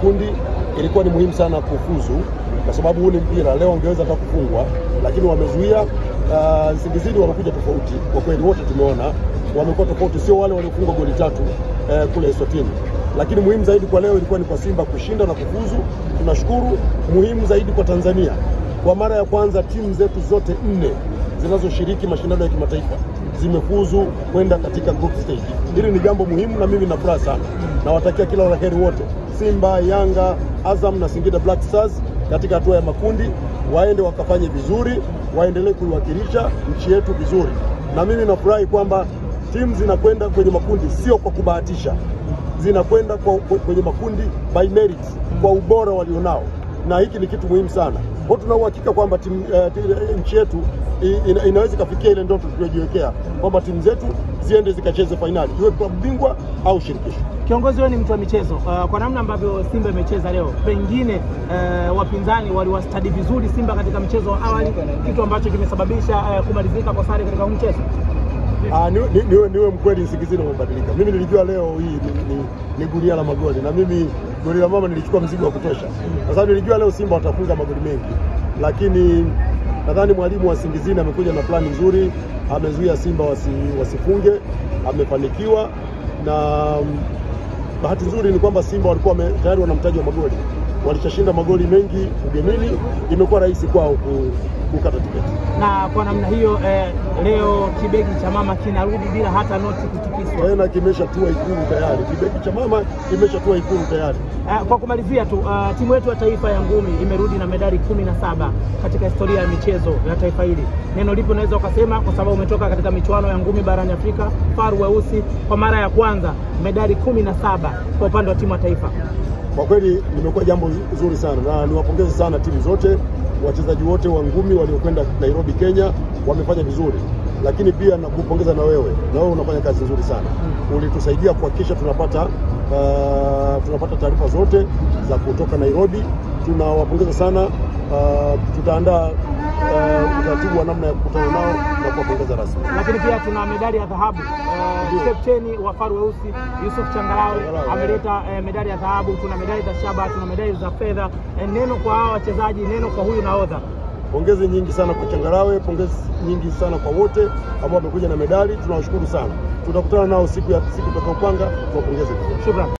makundi ilikuwa ni muhimu sana kufuzu, kwa sababu huu ni mpira, leo ungeweza hata kufungwa, lakini wamezuia. Nsingizini wamekuja tofauti, kwa kweli wote tumeona wamekuwa tofauti, sio wale waliofunga goli 3 kule Eswatini. Lakini muhimu zaidi kwa leo ilikuwa ni kwa Simba kushinda na kufuzu. Tunashukuru. Muhimu zaidi kwa Tanzania, kwa mara ya kwanza timu zetu zote 4 zinazoshiriki mashindano ya kimataifa zimefuzu kwenda katika group stage. Hili ni jambo muhimu na mimi nafurahi sana. Nawatakia kila la heri wote, Simba, Yanga, Azam na Singida Black Stars katika hatua ya makundi, waende wakafanye vizuri, waendelee kuiwakilisha nchi yetu vizuri. Na mimi nafurahi kwamba timu zinakwenda kwenye makundi sio kwa kubahatisha, zinakwenda kwenye makundi by merit, kwa ubora walionao, na hiki ni kitu muhimu sana. Kwa tuna uhakika kwamba nchi yetu inaweza kufikia ile ndoto tuliyojiwekea, kwamba timu zetu ziende zikacheze finali, iwe kwa bingwa au shirikisho. Kiongozi wewe ni mtu wa michezo, kwa namna ambavyo Simba imecheza leo, pengine wapinzani waliwastadi vizuri Simba katika mchezo wa awali, kitu ambacho kimesababisha kumalizika kwa sare katika mchezo? Niwe mkweli, Nsingizini wamebadilika. Mimi nilijua leo hii ni gunia la magoli, na mimi goli la mama nilichukua mzigo wa kutosha, kwa sababu nilijua leo Simba watafunga magoli mengi. Lakini nadhani mwalimu wa Nsingizini amekuja na plani nzuri, amezuia Simba wasifunge, amefanikiwa. Na bahati nzuri ni kwamba Simba walikuwa tayari wana mtaji wa magoli, walishashinda magoli mengi ugenini, imekuwa rahisi kwao kukata tiketi. Na kwa namna hiyo leo kibegi cha mama kinarudi bila hata noti kutikiswa. Tena kimeshatua Ikulu tayari, kibegi cha mama kimeshatua Ikulu tayari. Kwa kumalizia tu, timu yetu ya taifa ya ngumi imerudi na medali 17 katika historia ya michezo ya taifa hili. Neno lipo unaweza ukasema, kwa sababu umetoka katika michuano ya ngumi barani Afrika, faru weusi kwa mara ya kwanza, medali 17 kwa upande wa timu ya taifa? Kwa kweli nimekuwa jambo zuri sana, na niwapongeze sana timu zote, wachezaji wote wa ngumi waliokwenda Nairobi, Kenya, wamefanya vizuri. Lakini pia nakupongeza na wewe unafanya kazi nzuri sana. Ulitusaidia kuhakikisha tunapata taarifa zote za kutoka Nairobi. Tunawapongeza sana. Tutaandaa utaratibu wa namna ya kukutana nao na kuwapongeza rasmi. Lakini pia tuna medali ya dhahabu. Kapteni wa faru weusi Yusuf Changarawe ameleta medali ya dhahabu. Tuna medali za shaba, tuna medali za fedha. Neno kwa hao wachezaji, neno kwa huyu nahodha? Pongezi nyingi sana kwa Changarawe, pongezi nyingi sana kwa wote ambao wamekuja na medali. Tunawashukuru sana. Tutakutana nao siku tutakayopanga, tuwapongeze. Shukrani.